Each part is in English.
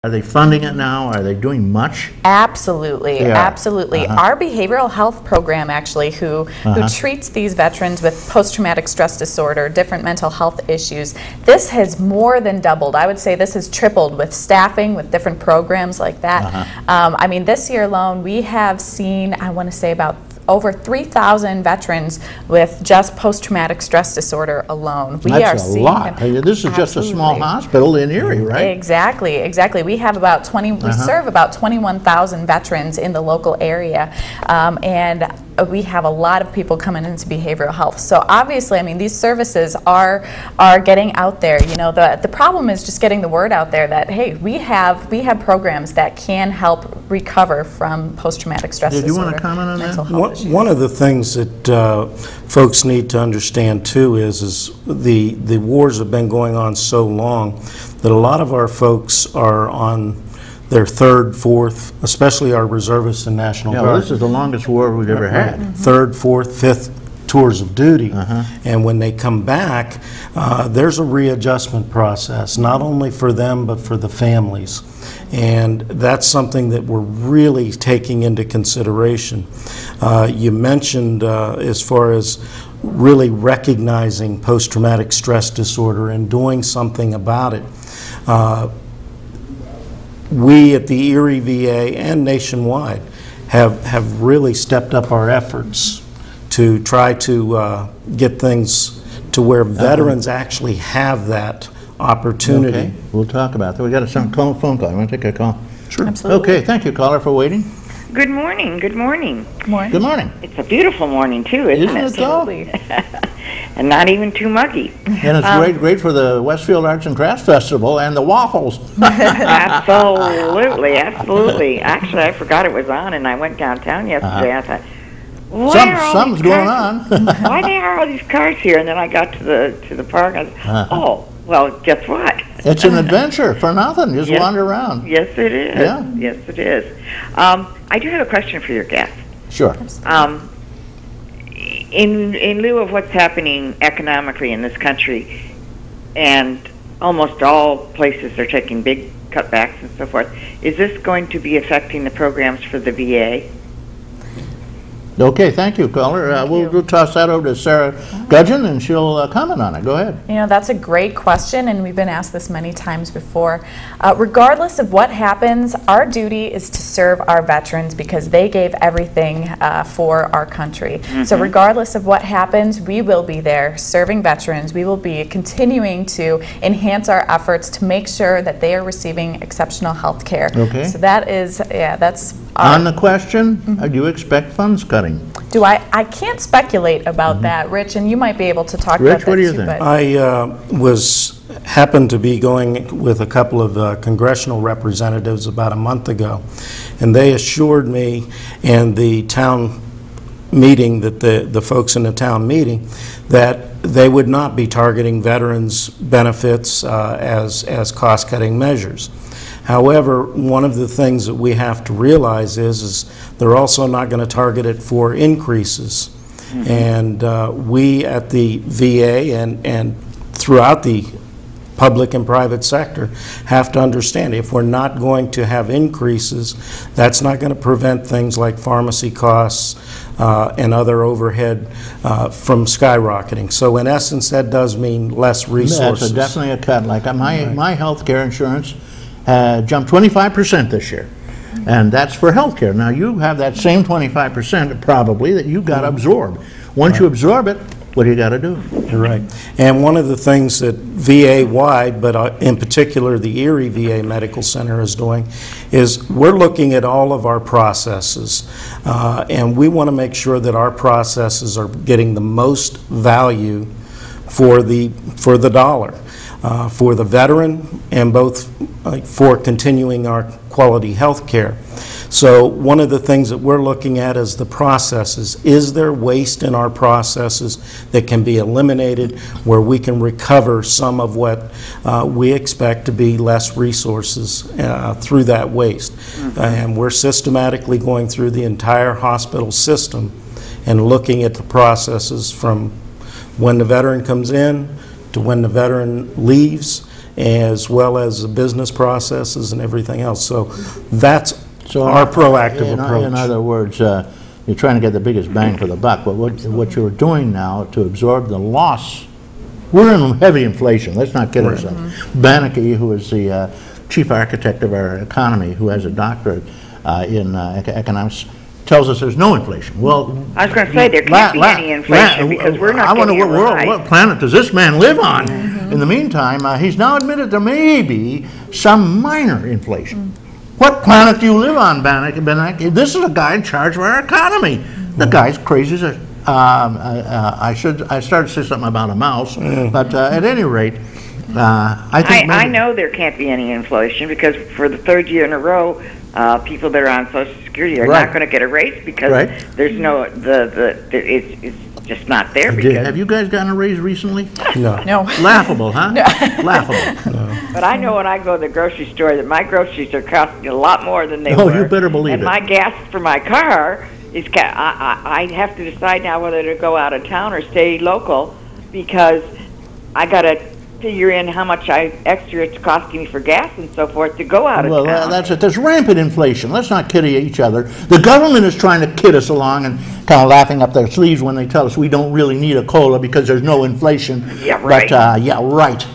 Are they funding it now? Are they doing much? Absolutely, absolutely. Our behavioral health program actually, who treats these veterans with post-traumatic stress disorder, different mental health issues, this has more than doubled. I would say this has tripled with staffing, with different programs like that. I mean, this year alone, we have seen, I want to say about over 3,000 veterans with just post-traumatic stress disorder alone. That's a lot. This is just a small hospital in Erie, right? Exactly, exactly. We have about we serve about 21,000 veterans in the local area, and we have a lot of people coming into behavioral health. So obviously, I mean, these services are getting out there. You know, the problem is just getting the word out there that, hey, we have programs that can help recover from post-traumatic stress disorder. Did you want to comment on that? One of the things that folks need to understand too is the wars have been going on so long that a lot of our folks are on their third, fourth, especially our reservists and National Guard. Well, this is the longest war we've ever had. Third, fourth, fifth tours of duty. And when they come back, there's a readjustment process, not only for them, but for the families. And that's something that we're really taking into consideration. You mentioned as far as really recognizing post-traumatic stress disorder and doing something about it. We at the Erie VA and nationwide have really stepped up our efforts to try to get things to where veterans actually have that opportunity. Okay, we'll talk about that. We got a phone call. You want to take a call? Sure. Absolutely. Okay, thank you, caller, for waiting. Good morning. Good morning. Good morning. It's a beautiful morning too, isn't it? Absolutely. And not even too muggy. And it's great for the Westfield Arts and Crafts Festival and the waffles. Absolutely, absolutely. Actually, I forgot it was on, and I went downtown yesterday. I thought, something's going on. Why are all these cars here? And then I got to the park. And I said, oh, well, guess what? It's an adventure for nothing. Just wander around. Yes, it is. Yeah. Yes, it is. I do have a question for your guest. Sure. In lieu of what's happening economically in this country, and almost all places are taking big cutbacks and so forth, is this going to be affecting the programs for the VA? Okay, thank you, caller. We'll toss that over to Sarah Gudgeon, and she'll comment on it. Go ahead. You know, that's a great question, and we've been asked this many times before. Regardless of what happens, our duty is to serve our veterans because they gave everything for our country. So regardless of what happens, we will be there serving veterans. We will be continuing to enhance our efforts to make sure that they are receiving exceptional health care. Okay. So that is, that's on the question, do you expect funds cutting? I can't speculate about that, Rich, and you might be able to talk about that too. Rich, what do you think? I happened to be going with a couple of congressional representatives about a month ago, and they assured me in the town meeting, that the folks in the town meeting, that they would not be targeting veterans' benefits as cost-cutting measures. However, one of the things that we have to realize is they're also not going to target it for increases. And we at the VA and throughout the public and private sector have to understand, if we're not going to have increases, that's not going to prevent things like pharmacy costs and other overhead from skyrocketing. So in essence, that does mean less resources. That's definitely a cut. Like my health care insurance jumped 25% this year, and that's for health care. Now you have that same 25% probably that you got to absorb. Once you absorb it, what do you got to do? You're right. And one of the things that VA-wide, but in particular the Erie VA Medical Center is doing, is we're looking at all of our processes, and we want to make sure that our processes are getting the most value for the dollar. For the veteran and both for continuing our quality health care. So one of the things that we're looking at is the processes. Is there waste in our processes that can be eliminated where we can recover some of what we expect to be less resources through that waste? And we're systematically going through the entire hospital system and looking at the processes from when the veteran comes in to when the veteran leaves, as well as the business processes and everything else. So that's our proactive approach. In other words, you're trying to get the biggest bang for the buck, but what you're doing now to absorb the loss, we're in heavy inflation, let's not kid ourselves. Baneke, who is the chief architect of our economy, who has a doctorate in economics, tells us there's no inflation. Well, I was going to say there can't be any inflation because we're not getting it right. What planet does this man live on? In the meantime, he's now admitted there may be some minor inflation. What planet do you live on, Baneke? This is a guy in charge of our economy. The guy's crazy as a... I started to say something about a mouse, but at any rate, I think... I know there can't be any inflation because for the third year in a row, people that are on Social Security are not going to get a raise because there's no... it's just not there. Have you guys gotten a raise recently? No. Laughable, huh? No. Laughable. No. But I know when I go to the grocery store that my groceries are costing a lot more than they were. Oh, you better believe it. And my gas for my car is... I have to decide now whether to go out of town or stay local because I got to figure in how much extra it's costing me for gas and so forth to go out of town. Well, that's it. There's rampant inflation. Let's not kid each other. The government is trying to kid us along and kind of laughing up their sleeves when they tell us we don't really need a COLA because there's no inflation. Yeah, right. But, yeah, right.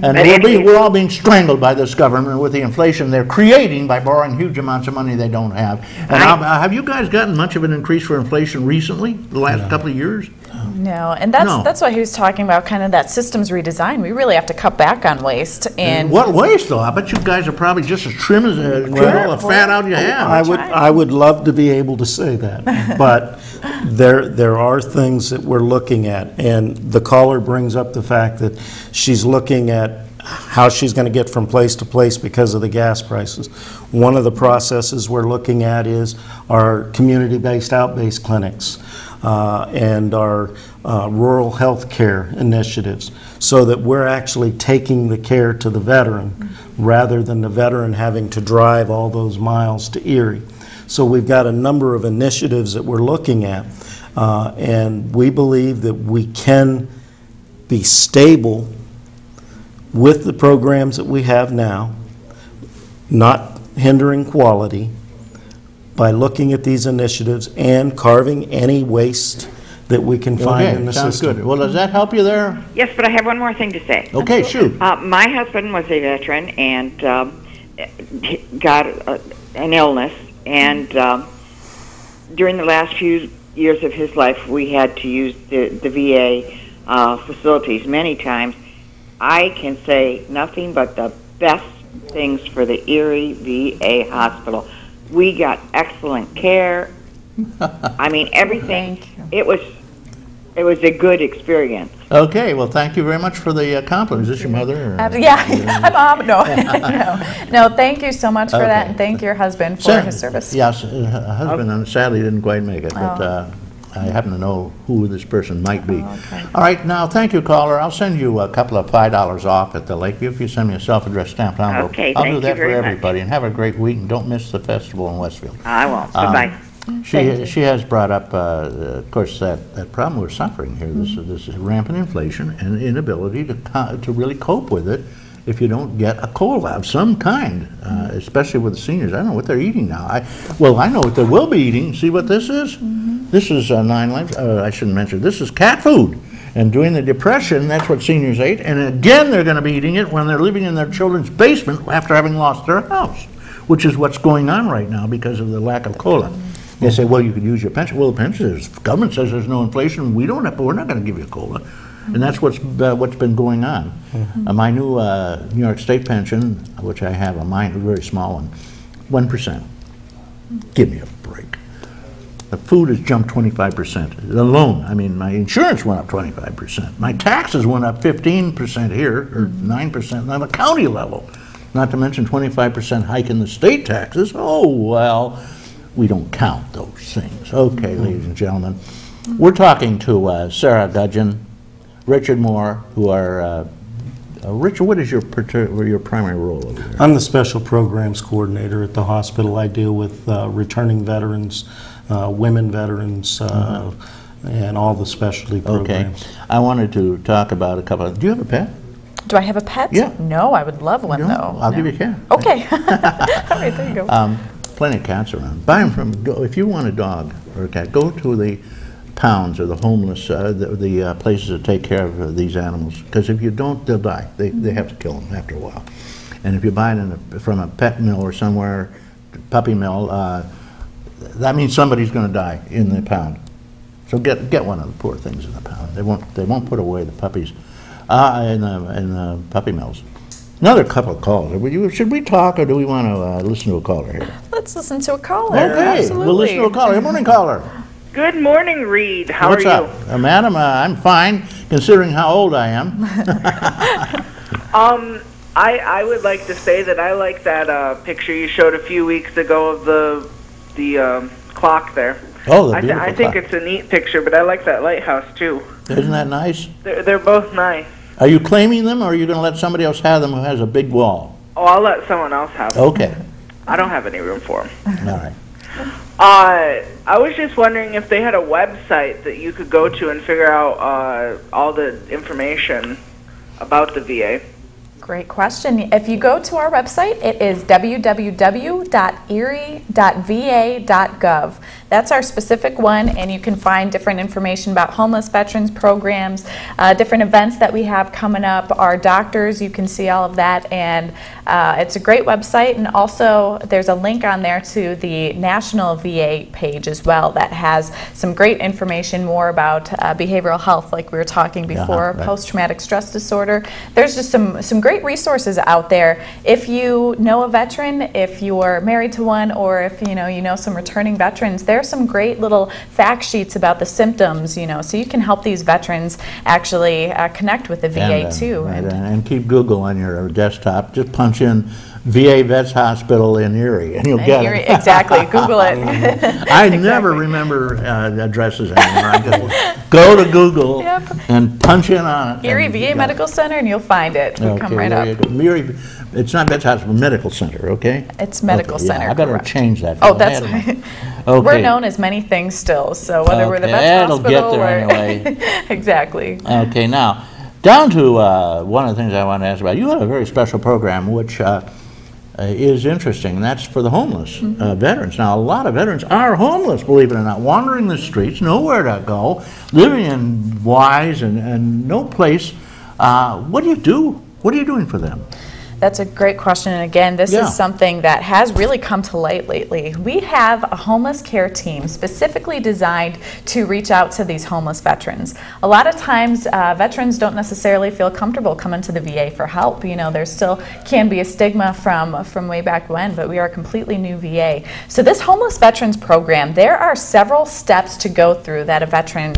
And we're all being strangled by this government with the inflation they're creating by borrowing huge amounts of money they don't have. And have you guys gotten much of an increase for inflation recently, the last couple of years? No, and that's why he was talking about kind of that systems redesign. We really have to cut back on waste. And what waste, though? I bet you guys are probably just as trim as all the fat out you have. I would love to be able to say that, but there are things that we're looking at, and the caller brings up the fact that she's looking at how she's going to get from place to place because of the gas prices. One of the processes we're looking at is our community-based out-based clinics. And our rural health care initiatives so that we're actually taking the care to the veteran rather than the veteran having to drive all those miles to Erie. So we've got a number of initiatives that we're looking at and we believe that we can be stable with the programs that we have now, not hindering quality, by looking at these initiatives and carving any waste that we can find in the system. Good. Well, does that help you there? Yes, but I have one more thing to say. Okay, shoot. My husband was a veteran and got an illness, and during the last few years of his life, we had to use the VA facilities many times. I can say nothing but the best things for the Erie VA hospital. We got excellent care. I mean, everything. It was a good experience. Okay, well, thank you very much for the compliment. Is this your mother? Yeah, my mom. No, thank you so much for that, and thank your husband for his service. Yes, husband sadly didn't quite make it, but I happen to know who this person might be. Okay. All right, now, thank you, caller. I'll send you a couple of $5 off at the Lakeview if you send me a self-addressed stamped envelope. Okay, I'll do that for very everybody, much. And have a great week, and don't miss the festival in Westfield. I won't. Bye-bye. She has brought up, of course, that problem we're suffering here, this rampant inflation and inability to really cope with it if you don't get a COLA of some kind, especially with the seniors. I don't know what they're eating now. I know what they will be eating. See what this is? This is 9 Lives. I shouldn't mention. This is cat food. And during the Depression, that's what seniors ate. And again, they're going to be eating it when they're living in their children's basement after having lost their house, which is what's going on right now because of the lack of COLA. They say, well, you could use your pension. Well, the pension is, the government says there's no inflation. We don't have, but we're not going to give you a COLA. And that's what's been going on. My new New York State pension, which I have, a very small one, 1%. Give me a break. The food has jumped 25%. Alone, I mean, my insurance went up 25%. My taxes went up 15% here, or 9% on the county level. Not to mention 25% hike in the state taxes. Oh, well, we don't count those things. Okay, ladies and gentlemen. We're talking to Sarah Gudgeon, Richard Moore, who are, Richard, what is your primary role over there? I'm the Special Programs Coordinator at the hospital. I deal with returning veterans, women veterans, and all the specialty programs. Okay. I wanted to talk about a couple of, do you have a pet? Do I have a pet? Yeah. No, I would love one, No, though. I'll give you a cat. Okay. All right, there you go. Plenty of cats around. Buy them from, if you want a dog or a cat, go to the pounds or the homeless, the places that take care of these animals. Because if you don't, they'll die. They have to kill them after a while. And if you buy it from a pet mill or somewhere, puppy mill, that means somebody's going to die in the pound. So get one of the poor things in the pound. They won't put away the puppies in the puppy mills. Another couple of calls. Should we talk, or do we want to listen to a caller here? Let's listen to a caller. Okay, Absolutely. we'll listen to a caller. Good morning, caller. Good morning, Reed. How What's are you? up? Madam, I'm fine, considering how old I am. I would like to say that I like that picture you showed a few weeks ago of the clock there. Oh, the beautiful I think clock. it's a neat picture, but I like that lighthouse too. Isn't that nice? They're both nice. Are you claiming them, or are you going to let somebody else have them who has a big wall? Oh, I'll let someone else have them. Okay. I don't have any room for them. All right. I was just wondering if they had a website that you could go to and figure out all the information about the VA. Great question. If you go to our website, it is www.erie.va.gov. That's our specific one, and you can find different information about homeless veterans programs, different events that we have coming up, our doctors, you can see all of that, and it's a great website. And also there's a link on there to the National VA page as well that has some great information more about behavioral health, like we were talking before, right. post-traumatic stress disorder. There's just some great resources out there. If you know a veteran, if you're married to one, or if you know some returning veterans, there's some great little fact sheets about the symptoms, so you can help these veterans actually connect with the VA too. Right, and keep Google on your desktop. Just punch in VA Vets Hospital in Erie, and you'll get it. Exactly. Google it. I never remember addresses anymore. I just go to Google and punch in on it. Erie VA Medical Center, and you'll find it. It'll come right up. Erie, it's not Vets Hospital, Medical Center, okay? It's Medical Center. I better correct. change that. Oh, that's right. Okay. We're known as many things still, so whether we're the Vets Hospital It'll get there or anyway. Exactly. Okay, now down to one of the things I want to ask about. You have a very special program which is interesting, and that's for the homeless veterans. Now, a lot of veterans are homeless, believe it or not, wandering the streets, nowhere to go, living in Ys and no place. What do you do? What are you doing for them? That's a great question, and again, this is something that has really come to light lately. We have a homeless care team specifically designed to reach out to these homeless veterans. A lot of times, veterans don't necessarily feel comfortable coming to the VA for help. There still can be a stigma from way back when, but we are a completely new VA. So this homeless veterans program, there are several steps to go through that a veteran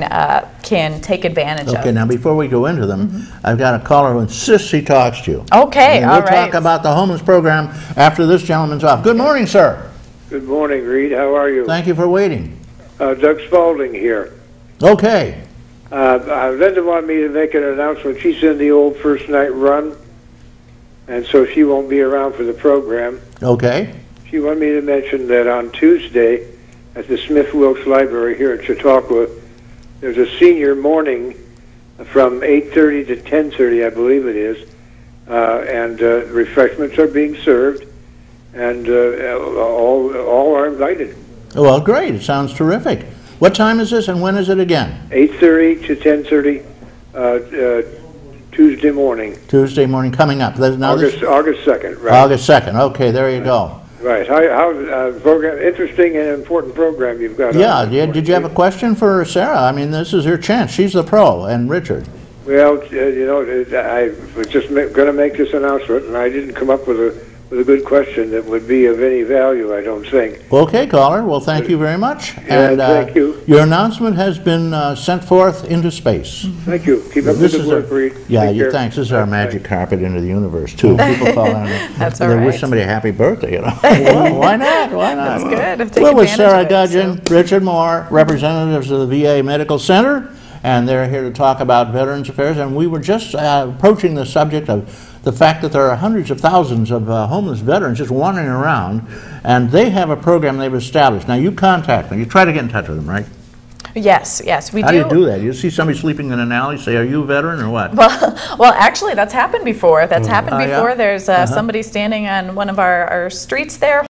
can take advantage of. Okay, now before we go into them, I've got a caller who insists he talks to you. Okay, all right. We'll talk about the homeless program after this gentleman's off. Good morning, sir. Good morning, Reed. How are you? Thank you for waiting. Doug Spalding here. Okay. Linda wanted me to make an announcement. She's in the old first night run, and so she won't be around for the program. Okay. She wanted me to mention that on Tuesday at the Smith Wilkes Library here in Chautauqua, there's a senior morning from 8:30 to 10:30, I believe it is, and refreshments are being served, and all are invited. Well, great. It sounds terrific. What time is this, and when is it again? 8:30 to 10:30 Tuesday morning. Tuesday morning coming up. Now August 2nd, right? August 2nd. Okay, there you go. Right. How program, interesting and important program you've got. Yeah. Did you have a question for Sarah? I mean, this is her chance. She's the pro, and Richard. Well, I was just going to make this announcement, and I didn't come up with a good question that would be of any value, I don't think. Okay, caller. Well, thank you very much. And thank you. Your announcement has been sent forth into space. Thank you. Keep up the good work, Reed. Yeah, Take care. thanks. This is our magic carpet into the universe, too. People call on it. That's all They right. wish somebody a happy birthday, Well, why not? Why not? That's good. Take We're with advantage Sarah of it, Gudgeon, Richard Moore, representatives of the VA Medical Center, and they're here to talk about Veterans Affairs. And we were just approaching the subject of the fact that there are hundreds of thousands of homeless veterans just wandering around, and they have a program they've established. Now, you contact them. You try to get in touch with them, right? Yes, yes, we How do you do that? You see somebody sleeping in an alley, say, are you a veteran or what? Well, actually, that's happened before. That's happened Oh, yeah? before. There's somebody standing on one of our streets there